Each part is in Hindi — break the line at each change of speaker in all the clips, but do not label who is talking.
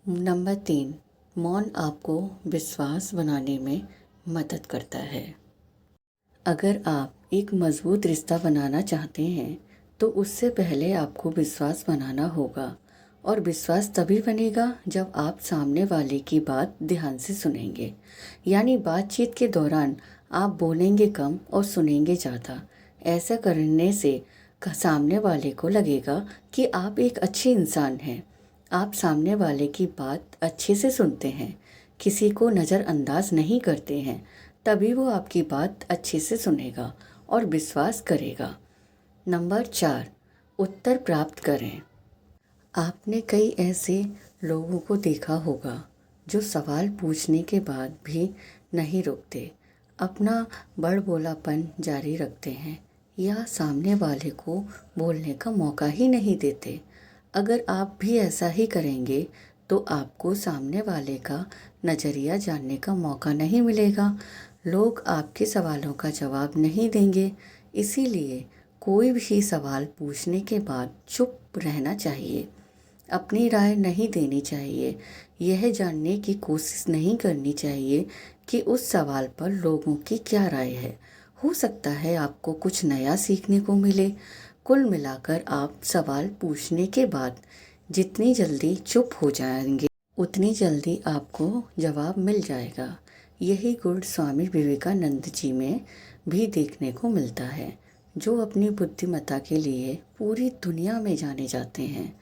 नंबर 3, मौन आपको विश्वास बनाने में मदद करता है। अगर आप एक मज़बूत रिश्ता बनाना चाहते हैं तो उससे पहले आपको विश्वास बनाना होगा, और विश्वास तभी बनेगा जब आप सामने वाले की बात ध्यान से सुनेंगे। यानी बातचीत के दौरान आप बोलेंगे कम और सुनेंगे ज़्यादा। ऐसा करने से सामने वाले को लगेगा कि आप एक अच्छे इंसान हैं। आप सामने वाले की बात अच्छे से सुनते हैं, किसी को नज़रअंदाज नहीं करते हैं, तभी वो आपकी बात अच्छे से सुनेगा और विश्वास करेगा। नंबर 4, उत्तर प्राप्त करें। आपने कई ऐसे लोगों को देखा होगा जो सवाल पूछने के बाद भी नहीं रुकते, अपना बड़बोलापन जारी रखते हैं या सामने वाले को बोलने का मौका ही नहीं देते। अगर आप भी ऐसा ही करेंगे तो आपको सामने वाले का नज़रिया जानने का मौका नहीं मिलेगा। लोग आपके सवालों का जवाब नहीं देंगे। इसीलिए कोई भी सवाल पूछने के बाद चुप रहना चाहिए। अपनी राय नहीं देनी चाहिए। यह जानने की कोशिश नहीं करनी चाहिए कि उस सवाल पर लोगों की क्या राय है। हो सकता है आपको कुछ नया सीखने को मिले। कुल मिलाकर आप सवाल पूछने के बाद जितनी जल्दी चुप हो जाएंगे, उतनी जल्दी आपको जवाब मिल जाएगा। यही गुण स्वामी विवेकानंद जी में भी देखने को मिलता है, जो अपनी बुद्धिमत्ता के लिए पूरी दुनिया में जाने जाते हैं।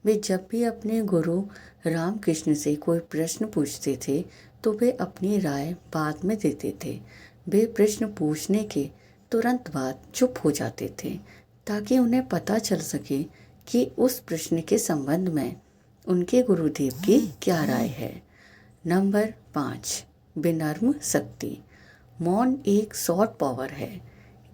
वे जब भी अपने गुरु रामकृष्ण से कोई प्रश्न पूछते थे तो वे अपनी राय बाद में देते थे। वे प्रश्न पूछने के तुरंत बाद चुप हो जाते थे ताकि उन्हें पता चल सके कि उस प्रश्न के संबंध में उनके गुरुदेव की क्या राय है। नंबर 5, विनम्र शक्ति। मौन एक सॉफ्ट पावर है।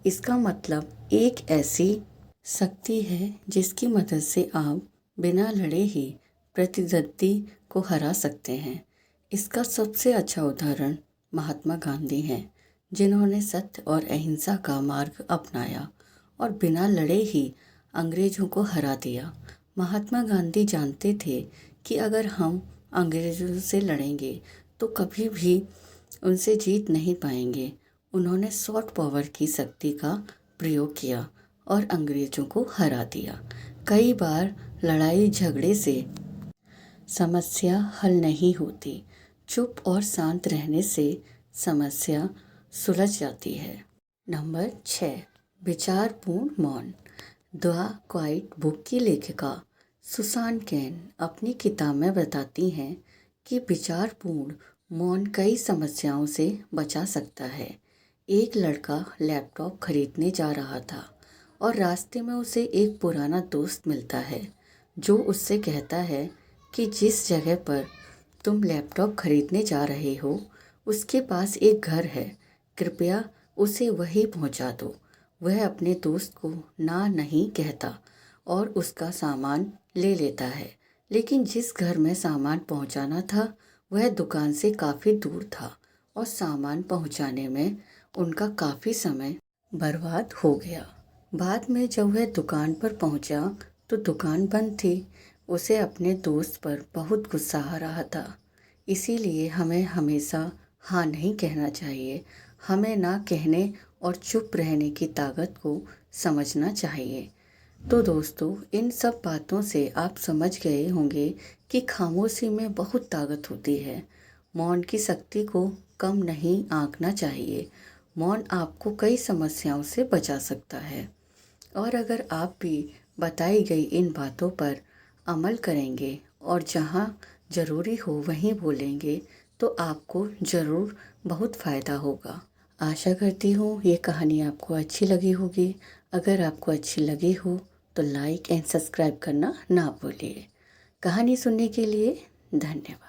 इसका मतलब एक ऐसी शक्ति है जिसकी मदद से आप बिना लड़े ही प्रतिद्वंदी को हरा सकते हैं। इसका सबसे अच्छा उदाहरण महात्मा गांधी हैं, जिन्होंने सत्य और अहिंसा का मार्ग अपनाया और बिना लड़े ही अंग्रेज़ों को हरा दिया। महात्मा गांधी जानते थे कि अगर हम अंग्रेज़ों से लड़ेंगे तो कभी भी उनसे जीत नहीं पाएंगे। उन्होंने सॉफ्ट पावर की शक्ति का प्रयोग किया और अंग्रेज़ों को हरा दिया। कई बार लड़ाई झगड़े से समस्या हल नहीं होती, चुप और शांत रहने से समस्या सुलझ जाती है। नंबर 6, विचारपूर्ण मौन। द क्वाइट बुक की लेखिका सुसान कैन अपनी किताब में बताती हैं कि विचारपूर्ण मौन कई समस्याओं से बचा सकता है। एक लड़का लैपटॉप खरीदने जा रहा था और रास्ते में उसे एक पुराना दोस्त मिलता है जो उससे कहता है कि जिस जगह पर तुम लैपटॉप खरीदने जा रहे हो उसके पास एक घर है, कृपया उसे वहीं पहुंचा दो। वह अपने दोस्त को ना नहीं कहता और उसका सामान ले लेता है, लेकिन जिस घर में सामान पहुंचाना था वह दुकान से काफ़ी दूर था और सामान पहुंचाने में उनका काफ़ी समय बर्बाद हो गया। बाद में जब वह दुकान पर पहुंचा तो दुकान बंद थी। उसे अपने दोस्त पर बहुत गुस्सा आ रहा था। इसीलिए हमें हमेशा हाँ नहीं कहना चाहिए। हमें ना कहने और चुप रहने की ताकत को समझना चाहिए। तो दोस्तों, इन सब बातों से आप समझ गए होंगे कि खामोशी में बहुत ताकत होती है। मौन की शक्ति को कम नहीं आंकना चाहिए। मौन आपको कई समस्याओं से बचा सकता है। और अगर आप भी बताई गई इन बातों पर अमल करेंगे और जहाँ ज़रूरी हो वहीं बोलेंगे तो आपको ज़रूर बहुत फ़ायदा होगा। आशा करती हूँ ये कहानी आपको अच्छी लगी होगी। अगर आपको अच्छी लगी हो तो लाइक एंड सब्सक्राइब करना ना भूलिए। कहानी सुनने के लिए धन्यवाद।